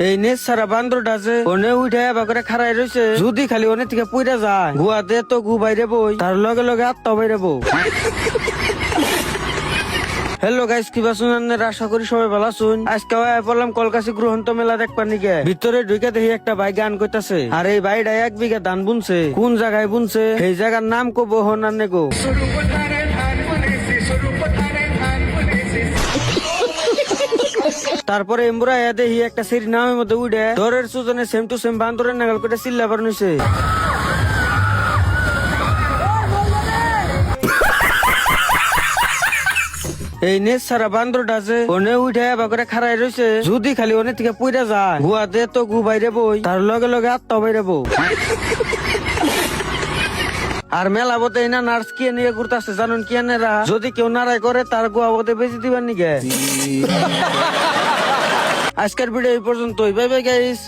এই নেচ সারা বান্দরটা আছে ওনে উঠে করে খাড়াই রয়েছে, যদি খালি অনেক থেকে পুইরা যায় গুয়াতে তো গু বাইরে বই, তার লগে লগে আত্মা বাইরে বউ। হ্যালো গাইস, কিবা শুনেন? আশা করি সবাই ভালো শুন। আজকে বললাম কলকাছি গ্রহন্ত মেলা দেখবার নিকে। ভিতরে ঢুকে দেখি একটা ভাই গান করতেছে, আর এই ভাইটা 1 বিঘা ধান বুনছে। কোন জায়গায় বুনছে এই জায়গার নাম কব হনার নেগো। তারপরে এমবুরা দেখি একটা সিঁড়ি নামের মধ্যে উঠে দরের সুজনে সেম টু সেম বান্দরের নাগাল করে চিল্লাবার নিছে। এই নেচ সারা বান্দরটা আছে ওনে উঠে করে খাড়াই রয়েছে, যদি খালি অনেক থেকে পুইরা যায় গুয়াতে তো গু বাইরে বই, তার লগে লগে আত্মা বাইরে বউ। আর মেলা বতে না নার্স কি নিয়ে ঘুরতেছে জানুন কি এরা, যদি কেউ নারাই করে তার গুয়া বতে বেশি দিবার নিগে। আজকের ভিডিও এই পর্যন্তই, বাই বাই গাইস।